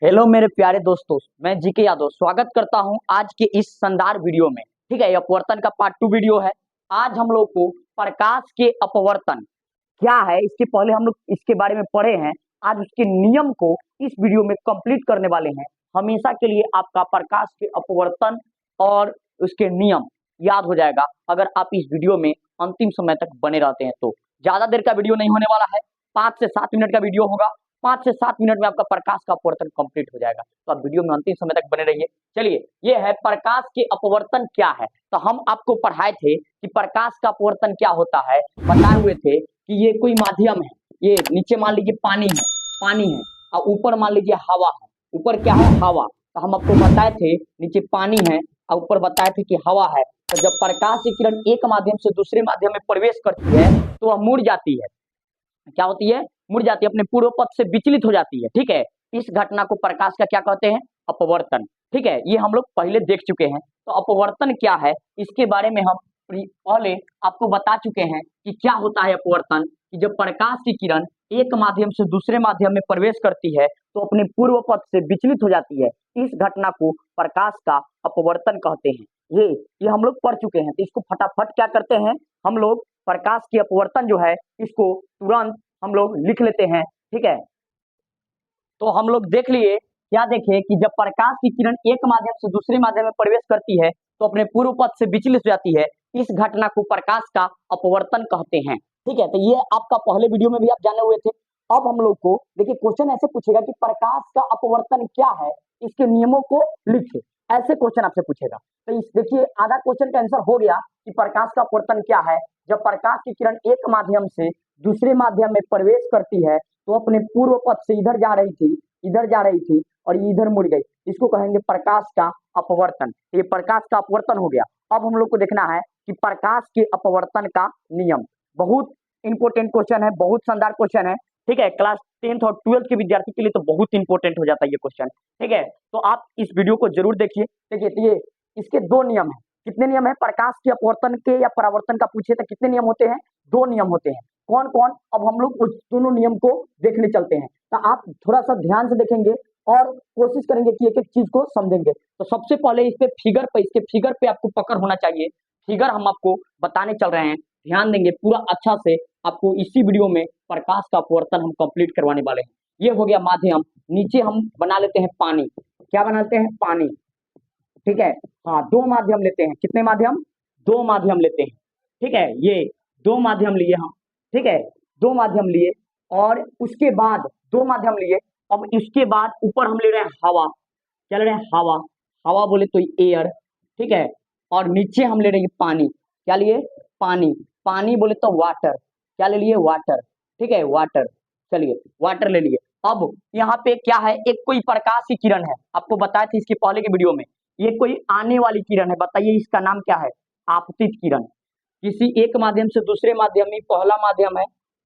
Hello मेरे प्यारे दोस्तों, मैं जीके यादव स्वागत करता हूं आज के इस शानदार वीडियो में। ठीक है, ये अपवर्तन का पार्ट 2 वीडियो है। आज हम लोग को प्रकाश के अपवर्तन क्या है, इसके पहले हम लोग इसके बारे में पढ़े हैं। आज उसके नियम को इस वीडियो में कंप्लीट करने वाले हैं। हमेशा के लिए आपका प्रकाश के अपवर्तन और उसके नियम याद हो जाएगा अगर आप इस वीडियो में अंतिम समय तक बने रहते हैं। तो ज्यादा देर का वीडियो नहीं होने वाला है, 5 से 7 मिनट का वीडियो होगा। 5 से 7 मिनट में आपका प्रकाश का अपवर्तन कंप्लीट हो जाएगा, तो आप वीडियो में अंतिम समय तक बने रहिए। चलिए, ये है प्रकाश के अपवर्तन क्या है। तो हम आपको पढ़ाए थे कि प्रकाश का अपवर्तन क्या होता है, बताए हुए थे कि ये कोई माध्यम है। ये नीचे मान लीजिए पानी है और ऊपर मान लीजिए हवा है। ऊपर क्या है? हवा। तो हम आपको बताए थे नीचे पानी है और ऊपर बताए थे कि हवा है। तो जब प्रकाश की किरण एक माध्यम से दूसरे माध्यम में प्रवेश करती है तो वह मुड़ जाती है। क्या होती है? मुड़ जाती है, अपने पूर्व पथ से विचलित हो जाती है। ठीक है, इस घटना को प्रकाश का क्या कहते हैं? अपवर्तन। ठीक है, ये हम लोग पहले देख चुके हैं। तो अपवर्तन क्या है इसके बारे में हम पहले आपको बता चुके हैं कि क्या होता है अपवर्तन। कि जब प्रकाश की किरण एक माध्यम से दूसरे माध्यम में प्रवेश करती है तो अपने पूर्व पथ से विचलित हो जाती है। इस घटना को प्रकाश का अपवर्तन कहते हैं। ये हम लोग पढ़ चुके हैं। तो इसको फटाफट क्या करते हैं हम लोग, प्रकाश की अपवर्तन जो है इसको तुरंत हम लोग लिख लेते हैं। ठीक है, तो हम लोग देख लिए, क्या देखे कि जब प्रकाश की किरण एक माध्यम से दूसरे माध्यम में प्रवेश करती है तो अपने पूर्व पथ से विचलित हो जाती है। इस घटना को प्रकाश का अपवर्तन कहते हैं। ठीक है, तो ये आपका पहले वीडियो में भी आप जाने हुए थे। अब हम लोग को देखिए, क्वेश्चन ऐसे पूछेगा कि प्रकाश का अपवर्तन क्या है, इसके नियमों को लिखे। ऐसे क्वेश्चन आपसे पूछेगा। तो इस देखिए, आधा क्वेश्चन का आंसर हो गया कि प्रकाश का अपवर्तन क्या है। जब प्रकाश की किरण एक माध्यम से दूसरे माध्यम में प्रवेश करती है तो अपने पूर्व पथ से इधर जा रही थी और इधर मुड़ गई। इसको कहेंगे प्रकाश का अपवर्तन। ये प्रकाश का अपवर्तन हो गया। अब हम लोग को देखना है कि प्रकाश के अपवर्तन का नियम। बहुत इंपॉर्टेंट क्वेश्चन है, बहुत शानदार क्वेश्चन है। ठीक है, क्लास 10th और 12th के विद्यार्थी के लिए तो बहुत इंपॉर्टेंट हो जाता है ये क्वेश्चन। ठीक है, तो आप इस वीडियो को जरूर देखिए। देखिए, तो ये इसके दो नियम है। कितने नियम है? प्रकाश के अपवर्तन के या परावर्तन का पूछे तो कितने नियम होते हैं? 2 नियम होते हैं। कौन कौन? अब हम लोग उस दोनों नियम को देखने चलते हैं। तो आप थोड़ा सा ध्यान से देखेंगे और कोशिश करेंगे कि एक एक चीज को समझेंगे। तो सबसे पहले इसके फिगर पे आपको पकड़ होना चाहिए। फिगर हम आपको बताने चल रहे हैं, ध्यान देंगे पूरा अच्छा से। आपको इसी वीडियो में प्रकाश का अपवर्तन हम कंप्लीट करवाने वाले हैं। ये हो गया माध्यम। नीचे हम बना लेते हैं पानी। क्या बनाते हैं? पानी। ठीक है, हाँ, 2 माध्यम लेते हैं। कितने माध्यम? 2 माध्यम लेते हैं। ठीक है, ये 2 माध्यम लिए हम। ठीक है, 2 माध्यम लिए और उसके बाद 2 माध्यम लिए। अब इसके बाद ऊपर हम ले रहे हैं हवा। क्या ले रहे हैं? हवा। हवा बोले तो एयर। ठीक है, और नीचे हम ले रहे हैं पानी। क्या लिए? पानी। पानी बोले तो वाटर। क्या ले लिए? वाटर। ठीक है, वाटर। चलिए, वाटर ले लिए। अब यहाँ पे क्या है? एक कोई प्रकाश की किरण है, आपको बताया था इसके पहले के वीडियो में। ये कोई आने वाली किरण है, बताइए इसका नाम क्या है? आपतित किरण। किसी एक माध्यम से दूसरे माध्यम में पहला माध्यम है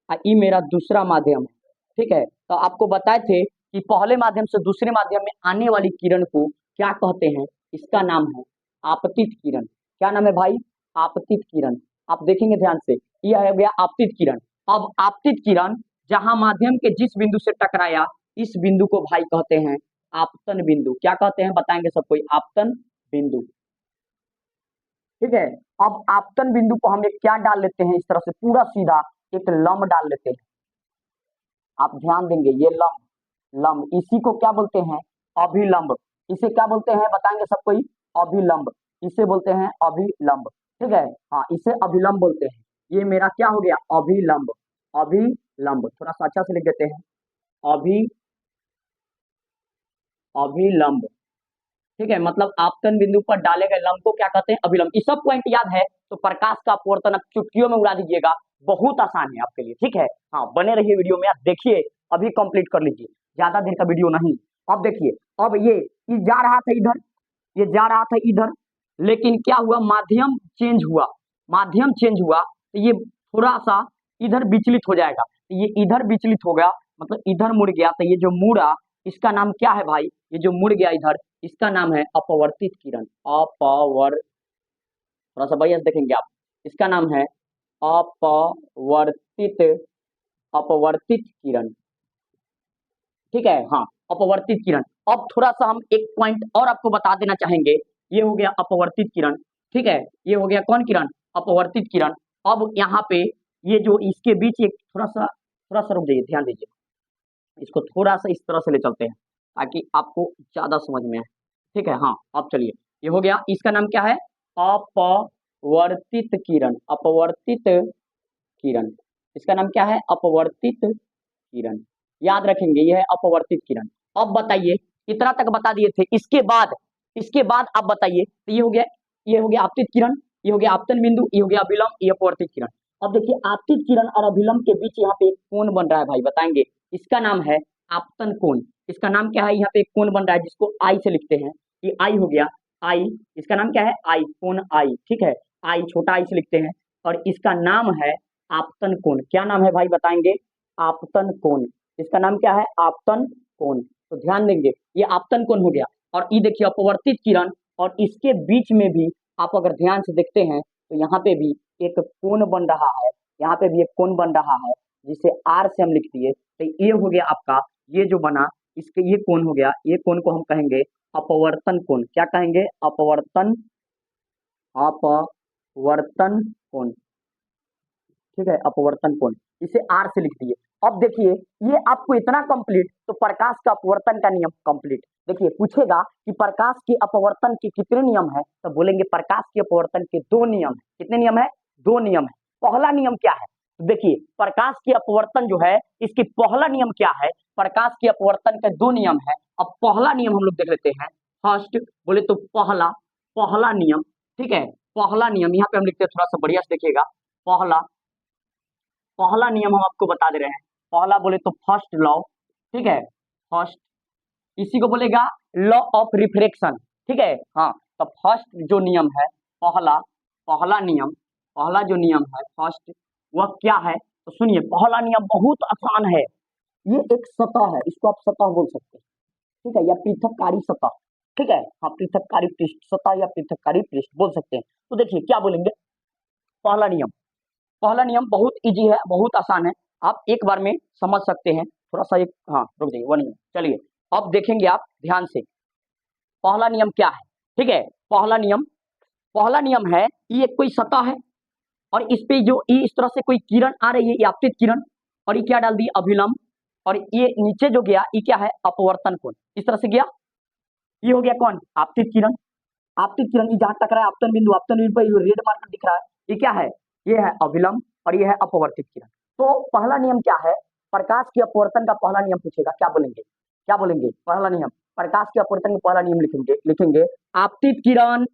और ये मेरा दूसरा माध्यम है। ठीक है, तो आपको बताए थे कि पहले माध्यम से दूसरे माध्यम में आने वाली किरण को क्या कहते हैं? इसका नाम है आपतित किरण। क्या नाम है भाई? आपतित किरण। आप देखेंगे ध्यान से, यह हो गया आपतित किरण। अब आपतित किरण जहां माध्यम के जिस बिंदु से टकराया, इस बिंदु को भाई कहते हैं आपतन बिंदु। क्या कहते हैं बताएंगे सब कोई? आपतन बिंदु। ठीक है, अब आपतन बिंदु को हम एक क्या डाल लेते हैं? इस तरह से पूरा सीधा एक लंब डाल लेते हैं। आप ध्यान देंगे, ये लंब, इसी को क्या बोलते हैं? अभिलंब। इसे क्या बोलते हैं बताएंगे सब कोई? अभिलंब। इसे बोलते हैं अभिलंब। ठीक है, हाँ, इसे अभिलंब बोलते हैं। ये मेरा क्या हो गया? अभिलंब। अभिलंब थोड़ा सा अच्छा से लिख देते हैं। अभी अभिलंब। ठीक है, मतलब आपतन बिंदु पर डाले गए लंब को क्या कहते हैं? अभिलंब। ये सब पॉइंट याद है तो प्रकाश का अपवर्तन आप चुटकियों में उड़ा दीजिएगा। बहुत आसान है आपके लिए। ठीक है, हाँ, बने रहिए वीडियो में। आप देखिए, अभी कंप्लीट कर लीजिए, ज्यादा देर का वीडियो नहीं। अब देखिए, अब ये जा रहा था इधर, ये जा रहा था इधर, लेकिन क्या हुआ? माध्यम चेंज हुआ। माध्यम चेंज हुआ तो ये थोड़ा सा इधर विचलित हो जाएगा। तो ये इधर विचलित हो गया, मतलब इधर मुड़ गया। तो ये जो मुड़ा, इसका नाम क्या है भाई? ये जो मुड़ गया इधर, इसका नाम है अपवर्तित किरण। थोड़ा सा भैया देखेंगे आप, इसका नाम है अपवर्तित अपवर्तित किरण। ठीक है, हाँ, अपवर्तित किरण। अब थोड़ा सा हम एक पॉइंट और आपको बता देना चाहेंगे। ये हो गया अपवर्तित किरण, ठीक है, ये हो गया कौन किरण, अपवर्तित किरण। अब यहाँ पे ये जो इसके बीच एक थोड़ा सा रुक जाइए, ध्यान दीजिए, इसको थोड़ा सा इस तरह से ले चलते हैं ताकि आपको ज्यादा समझ में आए, ठीक है। हाँ, अब चलिए, ये हो गया, इसका नाम क्या है, अपवर्तित किरण, अपवर्तित किरण, इसका नाम क्या है, अपवर्तित किरण, याद रखेंगे, ये है अपवर्तित किरण। अब बताइए, इतना तक बता दिए थे, इसके बाद आप बताइए, तो ये हो गया आपतित किरण, ये हो गया आपतन बिंदु, ये हो गया अभिलंब, ये अपवर्तित किरण। अब देखिए, आपतित किरण और अभिलंब के बीच यहाँ पे एक कोण बन रहा है भाई, बताएंगे, इसका नाम है आपतन कोण। इसका नाम क्या है, यहाँ पे एक कोण बन रहा है जिसको आई से लिखते हैं, ये आई हो गया, आई, इसका नाम क्या है, आई, कोण आई, ठीक है, आई छोटा आई से लिखते हैं, और इसका नाम है आपतन कोण। क्या नाम है भाई, बताएंगे, आपतन कोण, इसका नाम क्या है, आपतन कोण। तो ध्यान देंगे, ये आपतन कोण हो गया। और ये देखिए अपवर्तित किरण, और इसके बीच में भी आप अगर ध्यान से देखते हैं तो यहाँ पे भी एक कोण बन रहा है, यहाँ पे भी एक कोण बन रहा है जिसे आर से हम लिख दिए, तो ये हो गया आपका, ये जो बना, इसके ये कोण हो गया, ये कोण को हम कहेंगे अपवर्तन कोण। क्या कहेंगे, अपवर्तन, अपवर्तन कोण, ठीक है, अपवर्तन कोण, इसे आर से लिख दिए। अब देखिए, ये आपको इतना कंप्लीट, तो प्रकाश का अपवर्तन का नियम कंप्लीट। देखिए, पूछेगा कि प्रकाश के अपवर्तन के कितने नियम है, तो बोलेंगे प्रकाश के अपवर्तन के 2 नियम है। कितने नियम है, 2 नियम है। पहला नियम क्या है, तो देखिए, प्रकाश के अपवर्तन जो है, इसकी पहला नियम क्या है, प्रकाश के अपवर्तन के 2 नियम है। अब पहला नियम हम लोग देख लेते हैं, फर्स्ट बोले तो पहला, पहला नियम, ठीक है, पहला नियम यहाँ पे हम लिखते हैं, थोड़ा सा बढ़िया से देखिएगा, पहला, पहला नियम हम आपको बता दे रहे हैं, पहला बोले तो फर्स्ट लॉ, ठीक है, फर्स्ट, इसी को बोलेगा लॉ ऑफ रिफ्रैक्शन, ठीक है। हाँ, तो फर्स्ट जो नियम है, पहला, पहला नियम, पहला जो नियम है फर्स्ट, वह क्या है, तो सुनिए, पहला नियम बहुत आसान है, ये एक सतह है, इसको आप सतह बोल सकते हैं, ठीक है, या पृथककारी सतह, ठीक है, हाँ, पृथककारी पृष्ठ सतह या पृथककारी पृष्ठ बोल सकते हैं। तो देखिए क्या बोलेंगे, पहला नियम, पहला नियम बहुत इजी है, बहुत आसान है, आप एक बार में समझ सकते हैं, थोड़ा सा एक, हाँ रुक जाइए, 1 नियम, चलिए अब देखेंगे आप ध्यान से, पहला नियम क्या है, ठीक है, पहला नियम, पहला नियम है, ये कोई सतह है, और इस पे जो ये इस तरह से कोई किरण आ रही है, ये आपतित किरण, और ये क्या डाल दी, अभिलंब, और ये नीचे जो गया, ये क्या है, अपवर्तन कोण, इस तरह से गया, ये हो गया कौन, आपतित किरण, आपतित किरण, ये जहां टकरा है आपतन बिंदु पर ये रेड मार्कर दिख रहा है, ये क्या है, ये है अभिलंब, और ये है अपवर्तित किरण। तो पहला नियम क्या है, प्रकाश के अपवर्तन का पहला नियम पूछेगा, क्या बोलेंगे, क्या बोलेंगे, पहला नियम, प्रकाश के अपवर्तन का पहला नियम लिखेंगे, लिखेंगे आपतित किरण,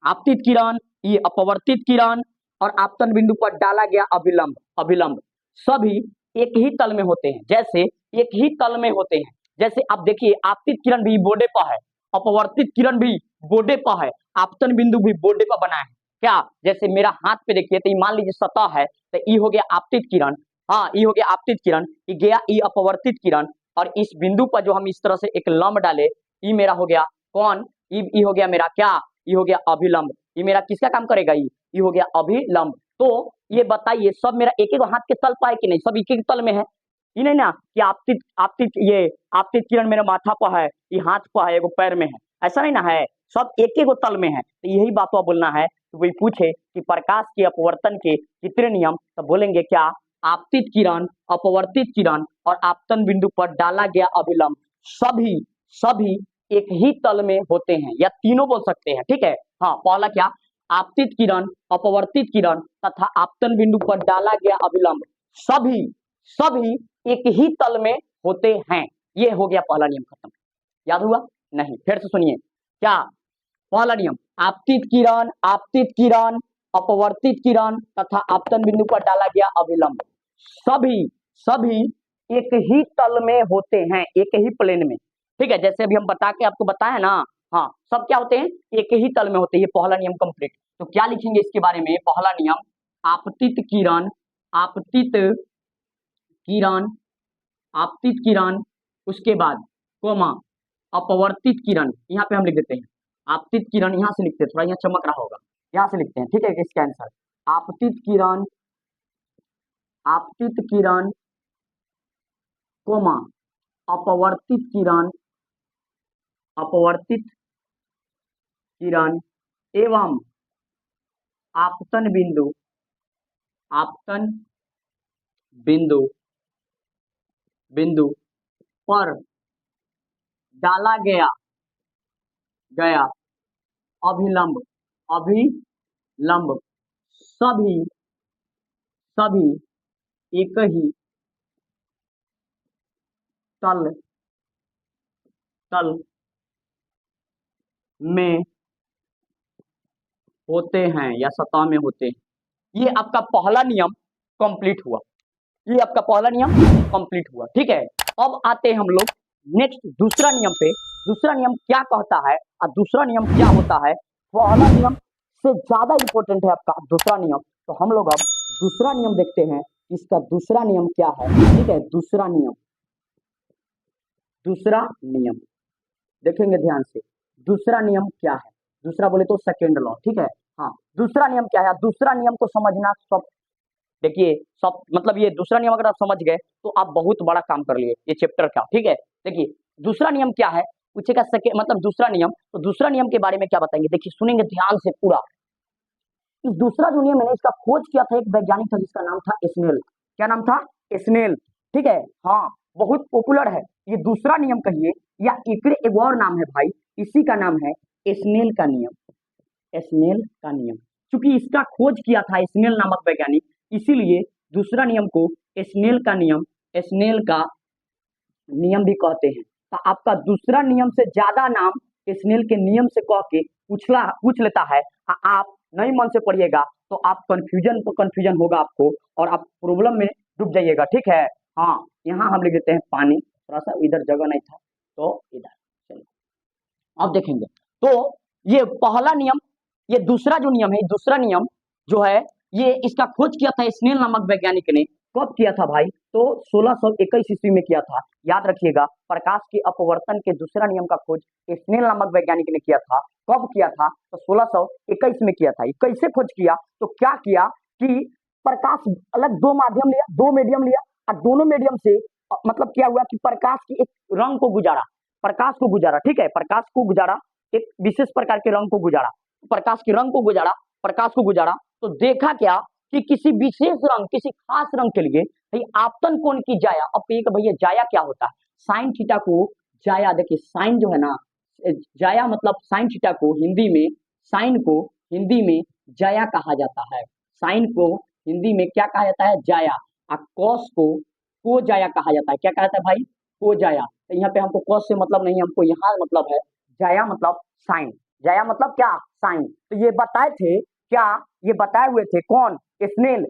आपतित किरण, ये अपवर्तित किरण, और आपतन बिंदु पर डाला गया अभिलंब, अभिलंब सभी एक ही तल में होते हैं, जैसे एक ही तल में होते हैं, जैसे आप देखिए, आपतित किरण भी बोर्डे पर है, अपवर्तित किरण भी बोर्डे पर है, आपतन बिंदु भी बोर्डे पर बना है, क्या, जैसे मेरा हाथ पे देखिए, तो मान लीजिए सतह है, तो ये हो गया आपतित किरण, हाँ, ये हो गया आपतित किरण, ये गया ये अपवर्तित किरण, और इस बिंदु पर जो हम इस तरह से एक लंब डाले, ये मेरा हो गया कौन, ये हो गया मेरा क्या, ये हो गया अभिलंब, ये मेरा किसका काम करेगा, ये हो गया अभिलंब। तो ये बताइए, सब मेरा एक एक हाथ के तल पर है कि नहीं, सब एक एक तल में है, ये नहीं ना कि आपतित आपतित ये आपतित किरण मेरे माथा पर है, ये हाथ पर है, एगो पैर में है, ऐसा नहीं ना है, सब एक एक तल में है। तो यही बात को बोलना है, तो वही पूछे कि प्रकाश के अपवर्तन के कितने नियम, तो बोलेंगे क्या, आपतित किरण, अपवर्तित किरण, और आपतन बिंदु पर डाला गया अभिलंब सभी सभी एक ही तल में होते हैं, या तीनों बोल सकते हैं, ठीक है। हाँ, पहला क्या, आपतित किरण, अपवर्तित किरण तथा आपतन बिंदु पर डाला गया अभिलंब सभी सभी एक ही तल में होते हैं, ये हो गया पहला नियम खत्म। याद हुआ, नहीं, फिर से सुनिए, क्या, पहला नियम, आपतित किरण, अपवर्तित किरण तथा आपतन बिंदु पर डाला गया अभिलंब सभी सभी एक ही तल में होते हैं, एक ही प्लेन में, ठीक है, जैसे अभी हम बता के आपको बताया ना, हाँ, सब क्या होते हैं, एक ही तल में होते हैं, ये पहला नियम कंप्लीट। तो क्या लिखेंगे इसके बारे में, पहला नियम, आपतित किरण, आपतित किरण, आपतित किरण, उसके बाद कोमा अपवर्तित किरण, यहाँ पे हम लिख देते हैं, आपतित किरण यहाँ से लिखते हैं, थोड़ा यहाँ चमक रहा होगा, यहाँ से लिखते हैं, ठीक है, इसका आंसर आपतित किरण, आपतित किरण कोमा अपवर्तित किरण, अपवर्तित किरण एवं आपतन बिंदु, आपतन बिंदु बिंदु पर डाला गया गया अभिलंब, अभिलंब सभी सभी एक ही तल तल में होते हैं या सतह में होते हैं। ये आपका पहला नियम कंप्लीट हुआ, ये आपका पहला नियम कंप्लीट हुआ। ठीक है, अब आते हैं हम लोग नेक्स्ट दूसरा नियम पे। दूसरा नियम क्या कहता है और दूसरा नियम क्या होता है? पहला नियम से ज्यादा इंपॉर्टेंट है आपका दूसरा नियम। तो हम लोग अब दूसरा नियम देखते हैं, इसका दूसरा नियम क्या है। ठीक है, दूसरा नियम, दूसरा नियम देखेंगे ध्यान से। दूसरा नियम क्या है? दूसरा बोले तो सेकेंड लॉ। ठीक है, हाँ, दूसरा नियम क्या है? दूसरा नियम को समझना सब, देखिए सब मतलब ये दूसरा नियम अगर आप समझ गए तो आप बहुत बड़ा काम कर लिए ये चैप्टर का। ठीक है, देखिए दूसरा नियम क्या है पूछेगा, सेकेंड मतलब दूसरा नियम। तो दूसरा नियम के बारे में क्या बताएंगे, देखिए सुनेंगे ध्यान से पूरा। इस दूसरा जो नियम है ना, इसका खोज किया था एक वैज्ञानिक था जिसका नाम था स्नेल। क्या नाम था? स्नेल। ठीक है, हाँ, बहुत पॉपुलर है ये दूसरा नियम कहिए, या एक और नाम है भाई, इसी का नाम है स्नेल का नियम। स्नेल का नियम, क्योंकि इसका खोज किया था स्नेल नामक वैज्ञानिक, इसीलिए दूसरा नियम को स्नेल का नियम, स्नेल का नियम भी कहते हैं। तो आपका दूसरा नियम से ज्यादा नाम स्नेल के नियम से कह के पूछ लेता है। आप नहीं मन से पढ़िएगा तो आप कंफ्यूजन होगा आपको और आप प्रॉब्लम में डूब जाइएगा। ठीक है, हाँ, यहाँ हम लिख देते हैं पानी, थोड़ा सा इधर जगह नहीं था तो इधर, चलिए अब देखेंगे। तो ये पहला नियम, ये दूसरा जो नियम है, दूसरा नियम जो है ये इसका खोज किया था स्नेल नामक वैज्ञानिक ने। कब किया था भाई? तो 1621 ईस्वी में किया था। याद रखिएगा, प्रकाश के अपवर्तन के दूसरा नियम का खोज स्नेल नामक वैज्ञानिक ने किया था। कब किया था? तो 1621 में किया था। कैसे खोज किया? तो क्या किया कि प्रकाश अलग दो माध्यम लिया, दो मीडियम लिया, और दोनों मीडियम से मतलब क्या हुआ कि प्रकाश की एक रंग को गुजारा, प्रकाश को गुजारा। ठीक है, प्रकाश को गुजारा, एक विशेष प्रकार के रंग को गुजारा, प्रकाश के रंग को गुजारा, प्रकाश को गुजारा। तो देखा क्या कि किसी विशेष रंग, किसी खास रंग के लिए भाई आपतन कोण की जाया। अब एक भैया जाया क्या होता है? साइन थीटा को जाया, देखिए साइन जो है ना, जाया मतलब साइन थीटा को हिंदी में, साइन को हिंदी में जाया कहा जाता है। साइन को हिंदी में क्या कहा जाता है? जाया। और कॉस को जाया कहा जाता है। क्या कहा जाता है भाई? को जाया। तो यहाँ पे हमको कॉस से मतलब नहीं है, हमको यहाँ मतलब है जाया मतलब साइन। जाया मतलब क्या? साइन। तो ये बताए थे क्या, ये बताए हुए थे कौन? स्नेल।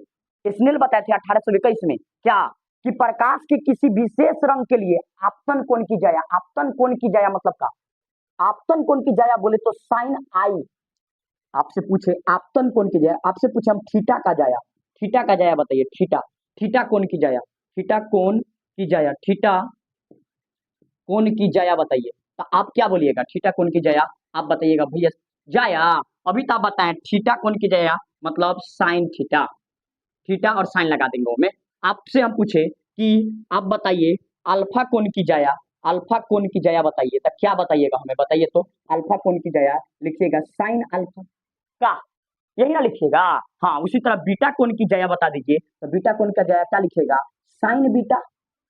स्नेल बताए थे 1821 में क्या कि प्रकाश के किसी विशेष रंग के लिए आपतन कोण की जाया, आपतन कोण की जाया मतलब का, आपतन कोण की जाया बोले तो साइन आई। आपसे पूछे आपतन कोण की जाया, आपसे पूछे हम थीटा का जाया, थीटा का जाया बताइए। थीटा, थीटा कोण की जाया, थीटा कोण की जाया, थीटा कोण की जाया बताइए। तो आप क्या बोलिएगा? थीटा कोण की जाया आप बताइएगा भैया। जाया अभी तो आप बताएं, थीटा कोण की जाया मतलब साइन थीटा, थीटा और साइन लगा देंगे वो में। आपसे हम पूछे कि आप बताइए अल्फा कोण की जाया, अल्फा कोण की जाया बताइए, तो क्या बताइएगा हमें बताइए। तो अल्फा कोण की जाया लिखिएगा साइन अल्फा का, यही ना लिखिएगा। हाँ, उसी तरह बीटा कोण की जाया बता दीजिए, तो बीटा कोण का जाया क्या लिखिएगा? साइन बीटा,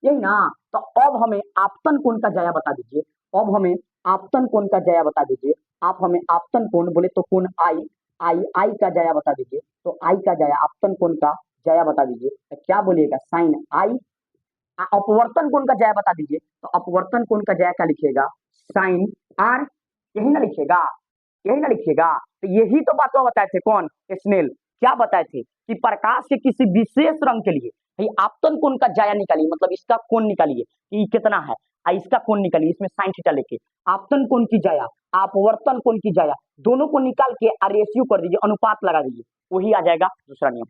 यही ना। तो अब हमें आपतन कोण का जाया बता दीजिए, अब हमें आपतन कोण का जाया बता दीजिए। आप हमें आपतन कोण बोले तो कोण आई, आई का जाया बता दीजिए। तो आई का जाया, आपतन कोण का जाया बता दीजिए, तो क्या बोलिएगा? साइन आई। अपवर्तन कोण का जाया बता दीजिए, तो अपवर्तन कोण का जाया क्या लिखिएगा? साइन आर, यही ना लिखिएगा, यही ना लिखिएगा। तो यही तो बात बताए थे कौन? स्नेल। क्या बताए थे कि प्रकाश के किसी विशेष रंग के लिए भाई आपतन कोण का जाया निकालिए, मतलब इसका कोण निकालिए कि कितना है, इसका कोण निकालिए, इसमें साइन थीटा लेके आपतन कोण की जाया, अपवर्तन कोण की जाया, दोनों को निकाल के रेशियो कर दीजिए, अनुपात लगा दीजिए, वही आ जाएगा दूसरा नियम।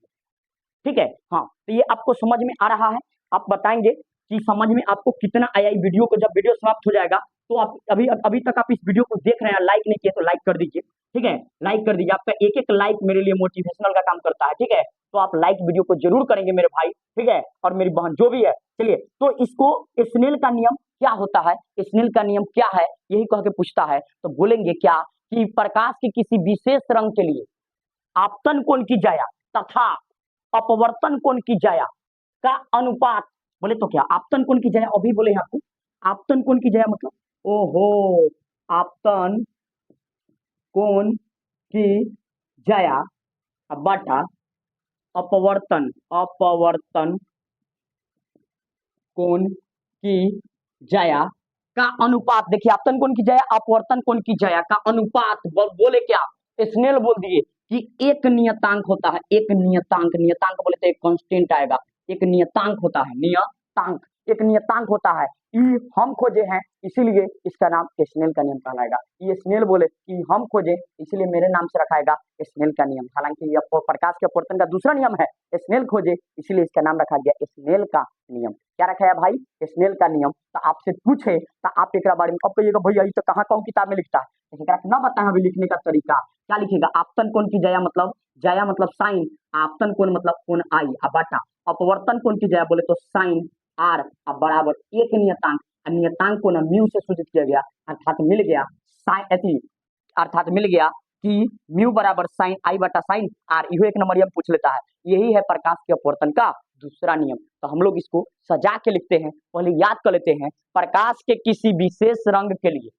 ठीक है, हाँ, तो ये आपको समझ में आ रहा है? आप बताएंगे कि समझ में आपको कितना आया। वीडियो को जब वीडियो समाप्त हो जाएगा तो आप अभी अभी तक आप इस वीडियो को देख रहे हैं, लाइक नहीं किए तो लाइक कर दीजिए। ठीक है, लाइक कर दीजिए, आपका एक एक लाइक मेरे लिए मोटिवेशनल का काम करता है। ठीक है, तो आप लाइक वीडियो को जरूर करेंगे मेरे भाई। ठीक है, और मेरी बहन जो भी है। चलिए, तो इसको स्नेल का नियम क्या होता है, स्नेल का नियम क्या है, यही कह के पूछता है। तो बोलेंगे क्या कि प्रकाश के किसी विशेष रंग के लिए आपतन कोण की जाया तथा अपवर्तन कोण की जाया का अनुपात। बोले तो क्या आपतन कोण की जाया, अभी बोले आपको आपतन कोण की जाया मतलब, ओहो, आपतन कोण की जाया बटा अपवर्तन अपवर्तन कोण की जाया का अनुपात। देखिए आपतन कोण की जाया अपवर्तन कोण की जाया का अनुपात बोले क्या, स्नेल बोल दिए कि एक नियतांक होता है, एक नियतांक, नियतांक बोले तो एक कांस्टेंट आएगा, एक नियतांक होता है, नियतांक, एक नियतांक होता है। ई हम खोजे हैं इसीलिए इसका नाम स्नेल का नियम कहलाएगा। ये स्नेल बोले कि हम खोजे इसलिए मेरे नाम से रखाएगा स्नेल का नियम। हालांकि ये प्रकाश के अपवर्तन का दूसरा नियम है, स्नेल खोजे इसलिए इसका नाम रखा गया स्नेल का नियम। क्या रखा है भाई, स्नेल का नियम। तो आपसे पूछे तो आप एक बारे में अब कहिएगा भैया ये तो कहाँ कौन किताब में लिखता है, ना बताए अभी लिखने का तरीका। क्या लिखेगा, आपतन कोण की जाया मतलब साइन, आपतन कोण मतलब कोण आई बाटा अपवर्तन कोण की जाया बोले तो साइन आर अब बराबर एक नियतांक, नियतांक को ना म्यू से सूचित किया गया, अर्थात मिल गया साइन, अर्थात मिल गया कि म्यू बराबर साइन आई बटा साइन आर। यही एक नंबर पूछ लेता है। यही है प्रकाश के अपवर्तन का दूसरा नियम। तो हम लोग इसको सजा के लिखते हैं, पहले याद कर लेते हैं। प्रकाश के किसी विशेष रंग के लिए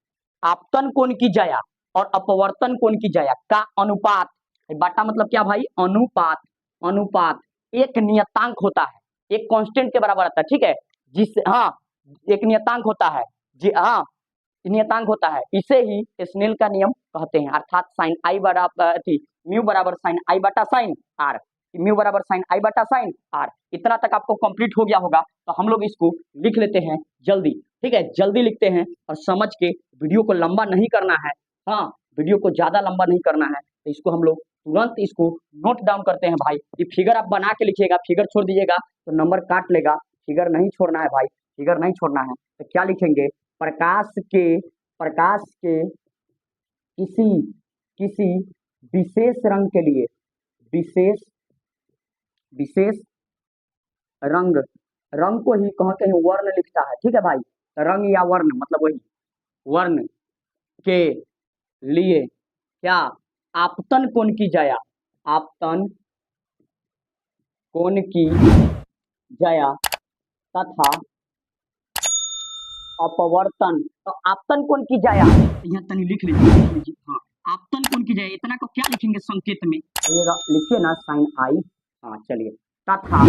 आपतन कोण की जाया और अपवर्तन कोण की जाया का अनुपात, बाटा मतलब क्या भाई, अनुपात, अनुपात एक नियतांक होता है, एक कांस्टेंट के बराबर आता है, ठीक है, जिससे हाँ एक नियतांक होता है जी, हाँ नियतांक होता है, इसे ही स्नेल का नियम कहते हैं। अर्थात साइन आई बराबर म्यू बराबर साइन आई बटा साइन आर, म्यू बराबर साइन आई बटा साइन आर। इतना तक आपको कंप्लीट हो गया होगा। तो हम लोग इसको लिख लेते हैं जल्दी, ठीक है, जल्दी लिखते हैं और समझ के, वीडियो को लंबा नहीं करना है, हाँ वीडियो को ज्यादा लंबा नहीं करना है। तो इसको हम लोग तुरंत इसको नोट डाउन करते हैं भाई। ये फिगर आप बना के लिखिएगा, फिगर छोड़ दीजिएगा तो नंबर काट लेगा, फिगर नहीं छोड़ना है भाई, फिगर नहीं छोड़ना है। तो क्या लिखेंगे, प्रकाश के किसी किसी विशेष रंग के लिए, विशेष विशेष रंग, रंग को ही कहते हैं वर्ण लिखता है, ठीक है भाई, रंग या वर्ण मतलब वही, वर्ण के लिए क्या आपतन कोण की जाया, आपतन कोण की जाया तथा अपवर्तन। तो आपतन कोण की जाया, यहाँ तनी लिख लीजिए, लिख लीजिए, हाँ आपतन कोण की जाया, इतना को क्या लिखेंगे संकेत में, लिखिए ना साइन आई, हाँ चलिए, तथा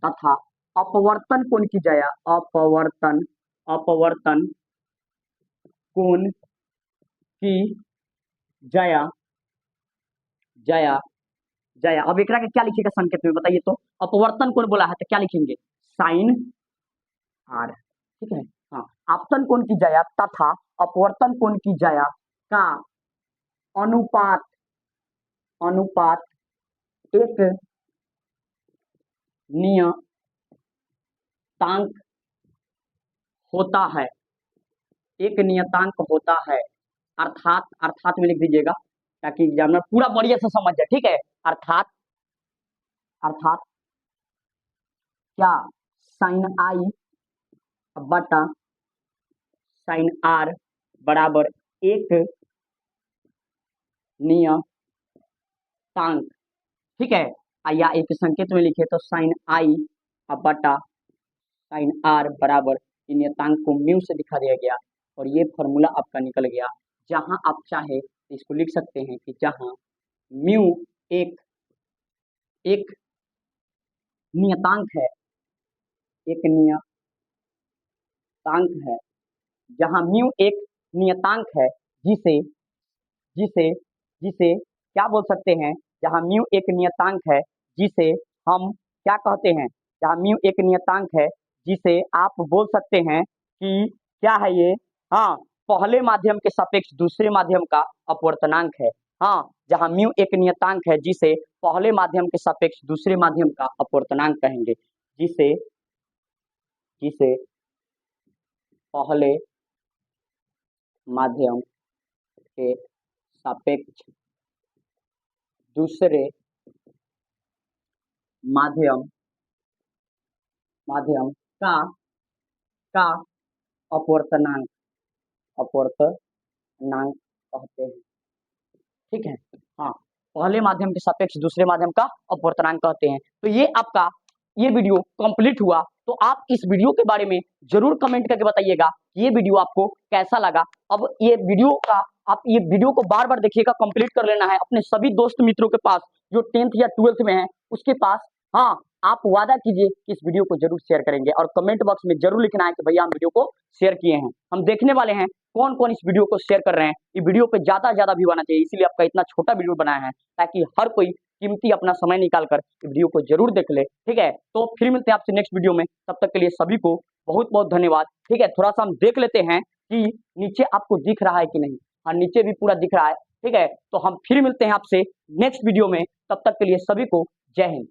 तथा अपवर्तन कोण की जाया, अपवर्तन अपवर्तन कोण की जाया, जाया जाया। अब एकरा के क्या लिखिएगा संकेत में बताइए तो, अपवर्तन कोण बोला है तो क्या लिखेंगे, साइन आर, ठीक है, हाँ आपतन कोण की जाया तथा अपवर्तन कोण की जाया का अनुपात, अनुपात एक नियतांक होता है, एक नियतांक होता है। अर्थात, अर्थात में लिख दीजिएगा ताकि एग्जामिनर पूरा बढ़िया से समझ जाए, ठीक है। अर्थात, अर्थात क्या, साइन आई बटा साइन आर बराबर एक नियतांक, ठीक है, या एक संकेत में लिखे तो साइन आई बटा साइन आर बराबर नियतांक को म्यू से दिखा दिया गया और ये फॉर्मूला आपका निकल गया। जहां आप चाहे इसको लिख सकते हैं कि जहां म्यू एक एक नियतांक है, एक नियतांक है, जहां म्यू एक नियतांक है जिसे जिसे जिसे क्या बोल सकते हैं, जहां म्यू एक नियतांक है जिसे हम क्या कहते हैं, जहां म्यू एक नियतांक है जिसे आप बोल सकते हैं कि क्या है ये, हाँ पहले माध्यम के सापेक्ष दूसरे माध्यम का अपवर्तनांक है। हाँ जहां म्यू एक नियतांक है जिसे पहले माध्यम के सापेक्ष दूसरे माध्यम का अपवर्तनांक कहेंगे, जिसे जिसे पहले माध्यम के सापेक्ष दूसरे माध्यम माध्यम का का अपवर्तनांक अपवर्तनांक कहते हैं। ठीक है, हाँ, पहले माध्यम के सापेक्ष दूसरे माध्यम का अपवर्तनांक कहते हैं। तो ये आपका ये वीडियो कंप्लीट हुआ। तो आप इस वीडियो के बारे में जरूर कमेंट करके बताइएगा कि ये वीडियो आपको कैसा लगा। अब ये वीडियो का आप ये वीडियो को बार बार देखिएगा, कंप्लीट कर लेना है अपने सभी दोस्त मित्रों के पास जो 10th या 12th में है उसके पास। हाँ, आप वादा कीजिए कि इस वीडियो को जरूर शेयर करेंगे और कमेंट बॉक्स में जरूर लिखना है कि भैया हम वीडियो को शेयर किए हैं। हम देखने वाले हैं कौन कौन इस वीडियो को शेयर कर रहे हैं। ये वीडियो पे ज्यादा से ज्यादा व्यू आना चाहिए, इसीलिए आपका इतना छोटा वीडियो बनाया है ताकि हर कोई कीमती अपना समय निकाल कर वीडियो को जरूर देख ले। ठीक है, तो फिर मिलते हैं आपसे नेक्स्ट वीडियो में, तब तक के लिए सभी को बहुत बहुत धन्यवाद। ठीक है, थोड़ा सा हम देख लेते हैं कि नीचे आपको दिख रहा है कि नहीं। हाँ, नीचे भी पूरा दिख रहा है। ठीक है, तो हम फिर मिलते हैं आपसे नेक्स्ट वीडियो में, तब तक के लिए सभी को जय हिंद।